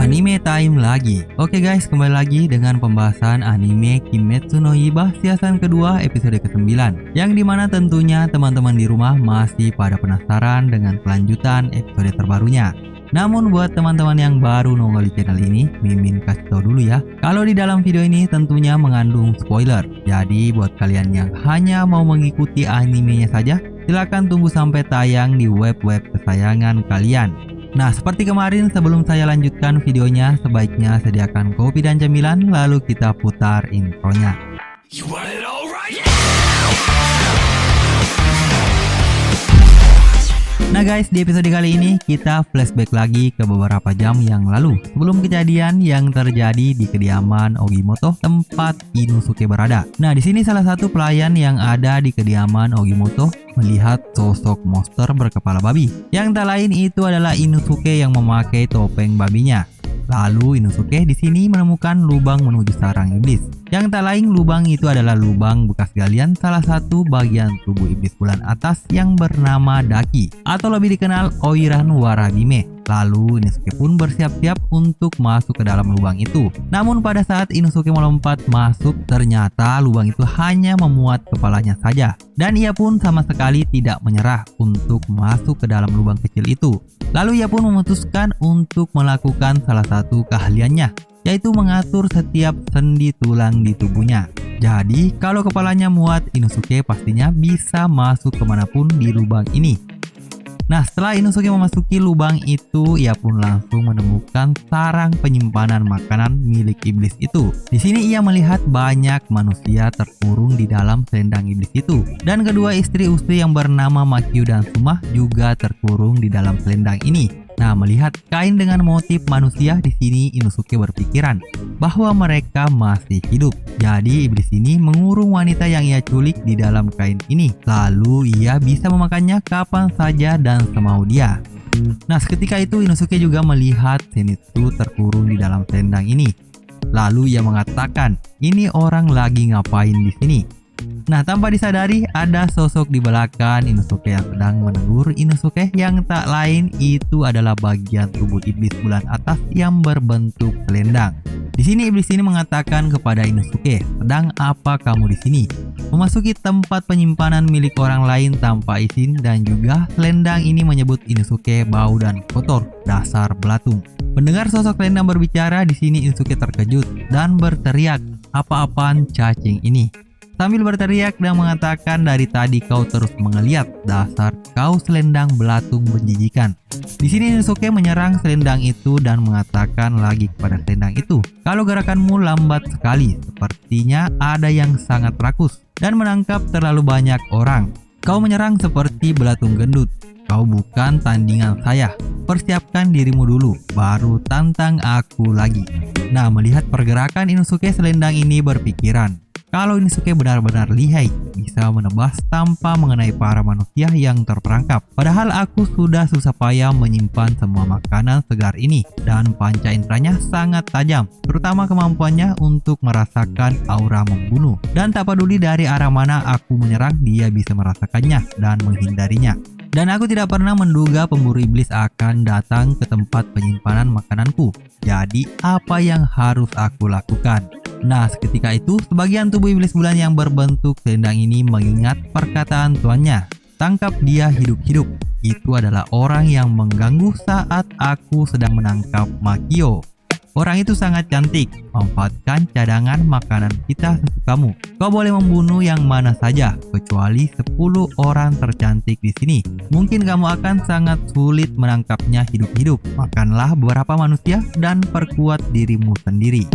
Anime time lagi. Oke guys, kembali lagi dengan pembahasan anime Kimetsu no Yaiba season kedua episode ke-9, yang dimana tentunya teman-teman di rumah masih pada penasaran dengan kelanjutan episode terbarunya. Namun buat teman-teman yang baru nongol di channel ini, Mimin kasih tau dulu ya, kalau di dalam video ini tentunya mengandung spoiler. Jadi buat kalian yang hanya mau mengikuti animenya saja, silahkan tunggu sampai tayang di web-web kesayangan kalian. Nah, seperti kemarin, sebelum saya lanjutkan videonya, sebaiknya sediakan kopi dan cemilan, lalu kita putar intronya. Nah guys, di episode kali ini kita flashback lagi ke beberapa jam yang lalu, sebelum kejadian yang terjadi di kediaman Ogimoto tempat Inosuke berada. Nah, di sini salah satu pelayan yang ada di kediaman Ogimoto melihat sosok monster berkepala babi, yang tak lain itu adalah Inosuke yang memakai topeng babinya. Lalu Inosuke di sini menemukan lubang menuju sarang iblis, yang tak lain lubang itu adalah lubang bekas galian salah satu bagian tubuh iblis bulan atas yang bernama Daki, atau lebih dikenal Oiran Warabime. Lalu Inosuke pun bersiap-siap untuk masuk ke dalam lubang itu. Namun pada saat Inosuke melompat masuk, ternyata lubang itu hanya memuat kepalanya saja, dan ia pun sama sekali tidak menyerah untuk masuk ke dalam lubang kecil itu. Lalu ia pun memutuskan untuk melakukan salah satu keahliannya, yaitu mengatur setiap sendi tulang di tubuhnya. Jadi kalau kepalanya muat, Inosuke pastinya bisa masuk kemanapun di lubang ini. Nah, setelah Inosuke memasuki lubang itu, ia pun langsung menemukan sarang penyimpanan makanan milik iblis itu. Di sini ia melihat banyak manusia terkurung di dalam selendang iblis itu, dan kedua istri Usui yang bernama Makyu dan Sumah juga terkurung di dalam selendang ini. Nah, melihat kain dengan motif manusia, di sini Inosuke berpikiran bahwa mereka masih hidup. Jadi iblis ini mengurung wanita yang ia culik di dalam kain ini. Lalu ia bisa memakannya kapan saja dan semau dia. Nah, seketika itu Inosuke juga melihat Zenitsu terkurung di dalam selendang ini. Lalu ia mengatakan, "Ini orang lagi ngapain di sini?" Nah, tanpa disadari ada sosok di belakang Inosuke yang sedang menegur Inosuke, yang tak lain itu adalah bagian tubuh iblis bulan atas yang berbentuk selendang. Di sini iblis ini mengatakan kepada Inosuke, "Sedang apa kamu di sini? Memasuki tempat penyimpanan milik orang lain tanpa izin." Dan juga selendang ini menyebut Inosuke bau dan kotor, dasar belatung. Mendengar sosok selendang berbicara, di sini Inosuke terkejut dan berteriak, "Apa-apaan cacing ini?" Sambil berteriak dan mengatakan, "Dari tadi kau terus mengeliat, dasar kau selendang belatung menjijikan." Di sini Inosuke menyerang selendang itu dan mengatakan lagi kepada selendang itu, "Kalau gerakanmu lambat sekali, sepertinya ada yang sangat rakus dan menangkap terlalu banyak orang. Kau menyerang seperti belatung gendut. Kau bukan tandingan saya. Persiapkan dirimu dulu, baru tantang aku lagi." Nah, melihat pergerakan Inosuke, selendang ini berpikiran, kalau Inosuke benar-benar lihai, bisa menebas tanpa mengenai para manusia yang terperangkap. Padahal aku sudah susah payah menyimpan semua makanan segar ini, dan panca inderanya sangat tajam, terutama kemampuannya untuk merasakan aura membunuh. Dan tak peduli dari arah mana aku menyerang, dia bisa merasakannya dan menghindarinya. Dan aku tidak pernah menduga pemburu iblis akan datang ke tempat penyimpanan makananku. Jadi apa yang harus aku lakukan? Nah, seketika itu sebagian tubuh iblis bulan yang berbentuk selendang ini mengingat perkataan tuannya, "Tangkap dia hidup-hidup. Itu adalah orang yang mengganggu saat aku sedang menangkap Makyo. Orang itu sangat cantik. Manfaatkan cadangan makanan kita sesukamu. Kau boleh membunuh yang mana saja, kecuali 10 orang tercantik di sini. Mungkin kamu akan sangat sulit menangkapnya hidup-hidup. Makanlah beberapa manusia dan perkuat dirimu sendiri."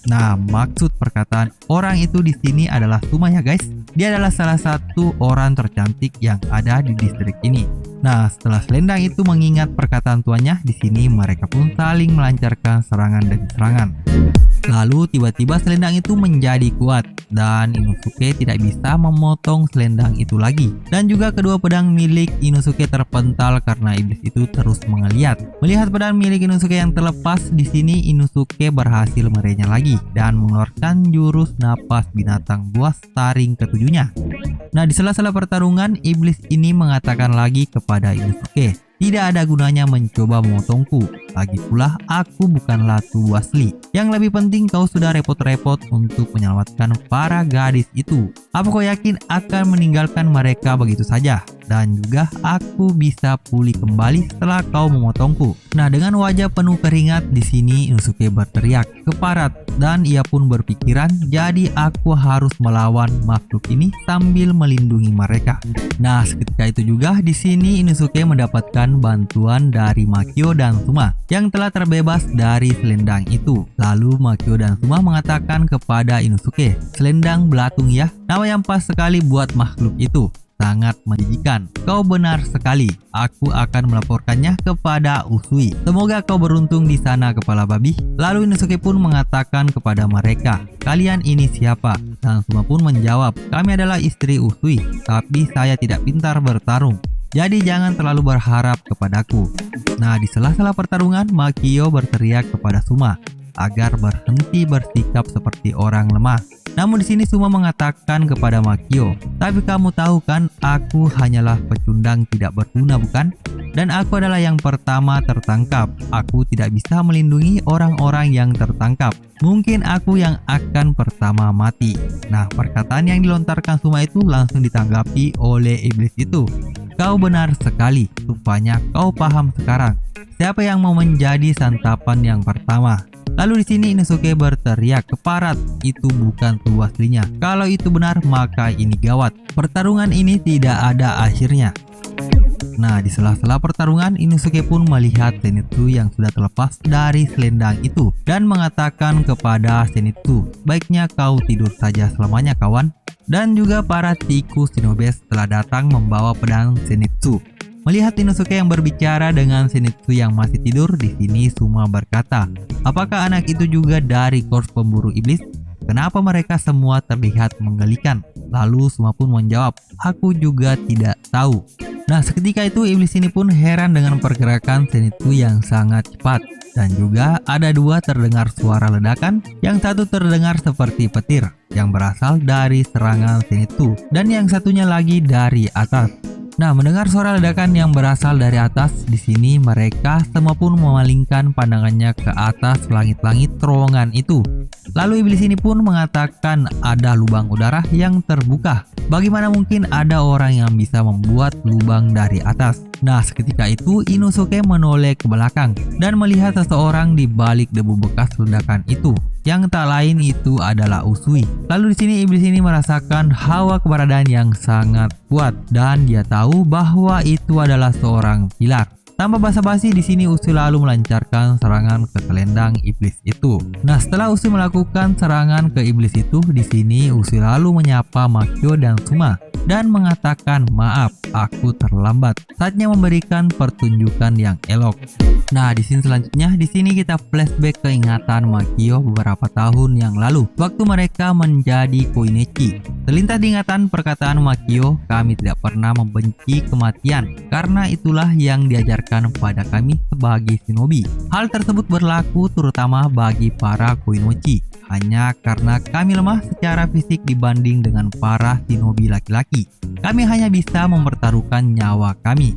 Nah, maksud perkataan orang itu di sini adalah Sumah ya guys. Dia adalah salah satu orang tercantik yang ada di distrik ini. Nah, setelah selendang itu mengingat perkataan tuannya, di sini mereka pun saling melancarkan serangan demi serangan. Lalu tiba-tiba selendang itu menjadi kuat dan Inosuke tidak bisa memotong selendang itu lagi. Dan juga kedua pedang milik Inosuke terpental karena iblis itu terus mengeliat. Melihat pedang milik Inosuke yang terlepas, di sini Inosuke berhasil meraihnya lagi dan mengeluarkan jurus napas binatang buas taring ketujuhnya. Nah, di sela-sela pertarungan, iblis ini mengatakan lagi kepada Inosuke, Tidak ada gunanya mencoba memotongku. Lagi pula aku bukanlah tubuh asli. Yang lebih penting kau sudah repot-repot untuk menyelamatkan para gadis itu. Apa kau yakin akan meninggalkan mereka begitu saja? Dan juga aku bisa pulih kembali setelah kau memotongku. Nah, dengan wajah penuh keringat di sini Inosuke berteriak keparat dan ia pun berpikiran jadi aku harus melawan makhluk ini sambil melindungi mereka. Nah, seketika itu juga di sini Inosuke mendapatkan bantuan dari Makio dan Suma yang telah terbebas dari selendang itu. Lalu Makio dan Suma mengatakan kepada Inosuke, "Selendang belatung ya, nama yang pas sekali buat makhluk itu. Sangat menjijikan. Kau benar sekali. Aku akan melaporkannya kepada Usui. Semoga kau beruntung di sana, kepala babi." Lalu Inosuke pun mengatakan kepada mereka, "Kalian ini siapa?" Dan Suma pun menjawab, "Kami adalah istri Usui, tapi saya tidak pintar bertarung. Jadi jangan terlalu berharap kepadaku." Nah, di sela-sela pertarungan, Makio berteriak kepada Suma agar berhenti bersikap seperti orang lemah. Namun di sini Suma mengatakan kepada Makio, "Tapi kamu tahu kan, aku hanyalah pecundang tidak berguna, bukan? Dan aku adalah yang pertama tertangkap. Aku tidak bisa melindungi orang-orang yang tertangkap. Mungkin aku yang akan pertama mati." Nah, perkataan yang dilontarkan Suma itu langsung ditanggapi oleh iblis itu. "Kau benar sekali. Rupanya kau paham sekarang. Siapa yang mau menjadi santapan yang pertama?" Lalu di sini Inosuke berteriak keparat, "Itu bukan tubuh aslinya. Kalau itu benar maka ini gawat. Pertarungan ini tidak ada akhirnya." Nah, di sela-sela pertarungan Inosuke pun melihat Zenitsu yang sudah terlepas dari selendang itu dan mengatakan kepada Zenitsu, "Baiknya kau tidur saja selamanya, kawan." Dan juga para tikus Shinobes telah datang membawa pedang Zenitsu. Melihat Inosuke yang berbicara dengan Zenitsu yang masih tidur, di sini Suma berkata, "Apakah anak itu juga dari korps pemburu iblis? Kenapa mereka semua terlihat menggelikan?" Lalu Suma pun menjawab, "Aku juga tidak tahu." Nah, seketika itu iblis ini pun heran dengan pergerakan Zenitsu yang sangat cepat. Dan juga ada dua terdengar suara ledakan, yang satu terdengar seperti petir yang berasal dari serangan Zenitsu dan yang satunya lagi dari atas. Nah, mendengar suara ledakan yang berasal dari atas, di sini mereka semua pun memalingkan pandangannya ke atas langit-langit terowongan itu. Lalu iblis ini pun mengatakan ada lubang udara yang terbuka. Bagaimana mungkin ada orang yang bisa membuat lubang dari atas? Nah, seketika itu Inosuke menoleh ke belakang dan melihat seseorang di balik debu bekas ledakan itu. Yang tak lain itu adalah Usui. Lalu di sini iblis ini merasakan hawa keberadaan yang sangat kuat dan dia tahu bahwa itu adalah seorang pilar. Tanpa basa-basi di sini Usui lalu melancarkan serangan ke selendang iblis itu. Nah, setelah Usui melakukan serangan ke iblis itu, di sini Usui lalu menyapa Makio dan Suma dan mengatakan, "Maaf, aku terlambat. Saatnya memberikan pertunjukan yang elok." Nah, di sini selanjutnya di sini kita flashback ke ingatan Makio beberapa tahun yang lalu waktu mereka menjadi Koinechi. Terlintas di ingatan perkataan Makio, "Kami tidak pernah membenci kematian karena itulah yang diajarkan pada kami sebagai shinobi. Hal tersebut berlaku terutama bagi para Koinochi. Hanya karena kami lemah secara fisik dibanding dengan para shinobi laki-laki, kami hanya bisa mempertaruhkan nyawa kami."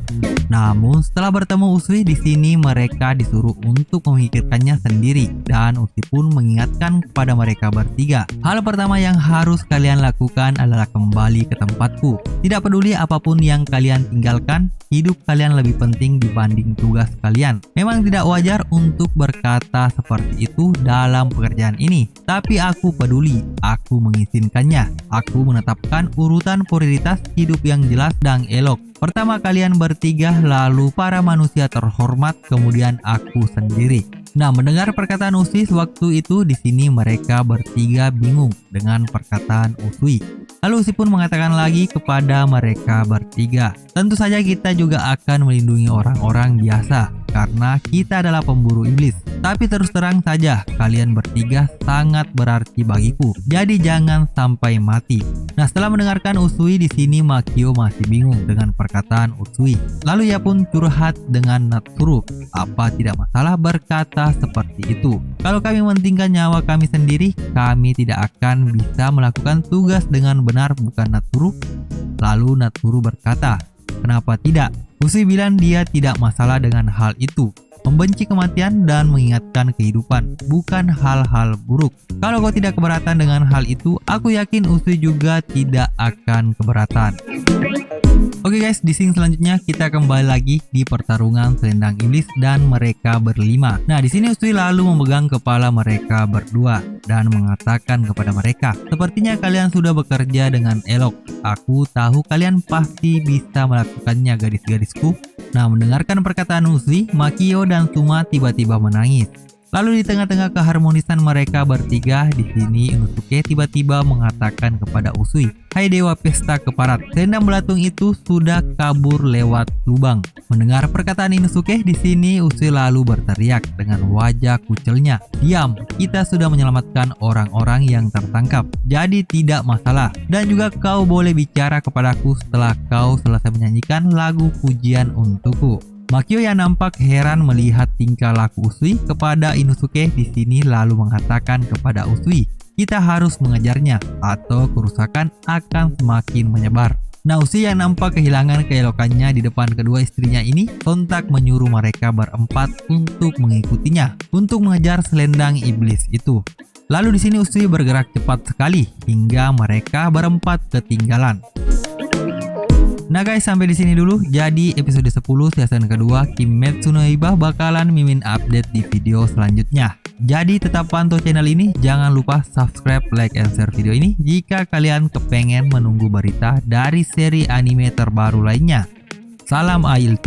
Namun setelah bertemu Usui di sini mereka disuruh untuk memikirkannya sendiri dan Usui pun mengingatkan kepada mereka bertiga, "Hal pertama yang harus kalian lakukan adalah kembali ke tempatku. Tidak peduli apapun yang kalian tinggalkan, hidup kalian lebih penting dibanding tugas kalian. Memang tidak wajar untuk berkata seperti itu dalam pekerjaan ini, tapi aku peduli. Aku mengizinkannya. Aku menetapkan urutan prioritas hidup yang jelas dan elok. Pertama kalian bertiga, lalu para manusia terhormat, kemudian aku sendiri." Nah, mendengar perkataan Usui waktu itu di sini mereka bertiga bingung dengan perkataan Usui. Lalu Usui pun mengatakan lagi kepada mereka bertiga, "Tentu saja kita juga akan melindungi orang-orang biasa karena kita adalah pemburu iblis. Tapi terus terang saja, kalian bertiga sangat berarti bagiku. Jadi jangan sampai mati." Nah, setelah mendengarkan Usui di sini Makio masih bingung dengan perkataan Usui. Lalu ia pun curhat dengan Natsuru. "Apa tidak masalah berkata seperti itu? Kalau kami mementingkan nyawa kami sendiri, kami tidak akan bisa melakukan tugas dengan benar, bukan Natsuru?" Lalu Natsuru berkata, "Kenapa tidak? Usui bilang dia tidak masalah dengan hal itu, membenci kematian dan mengingatkan kehidupan, bukan hal-hal buruk. Kalau kau tidak keberatan dengan hal itu, aku yakin Usui juga tidak akan keberatan. Oke guys, di scene selanjutnya kita kembali lagi di pertarungan selendang iblis dan mereka berlima. Nah, di sini Usui lalu memegang kepala mereka berdua dan mengatakan kepada mereka, "Sepertinya kalian sudah bekerja dengan elok. Aku tahu kalian pasti bisa melakukannya, gadis-gadisku." Nah, mendengarkan perkataan Usui, Makio dan Suma tiba-tiba menangis. Lalu di tengah-tengah keharmonisan mereka bertiga, di sini Inosuke tiba-tiba mengatakan kepada Usui, "Hai Dewa Pesta Keparat, selendang belatung itu sudah kabur lewat lubang." Mendengar perkataan Inosuke, di sini Usui lalu berteriak dengan wajah kucelnya, "Diam, kita sudah menyelamatkan orang-orang yang tertangkap, jadi tidak masalah. Dan juga kau boleh bicara kepadaku setelah kau selesai menyanyikan lagu pujian untukku." Makio yang nampak heran melihat tingkah laku Usui kepada Inosuke di sini lalu mengatakan kepada Usui, "Kita harus mengejarnya atau kerusakan akan semakin menyebar." Nah, Usui yang nampak kehilangan keelokannya di depan kedua istrinya ini sontak menyuruh mereka berempat untuk mengikutinya untuk mengejar selendang iblis itu. Lalu di sini Usui bergerak cepat sekali hingga mereka berempat ketinggalan. Nah guys, sampai di sini dulu. Jadi episode 10 season kedua Kimetsu no Yaiba bakalan mimin update di video selanjutnya. Jadi tetap pantau channel ini, jangan lupa subscribe, like, and share video ini jika kalian kepengen menunggu berita dari seri anime terbaru lainnya. Salam AILT.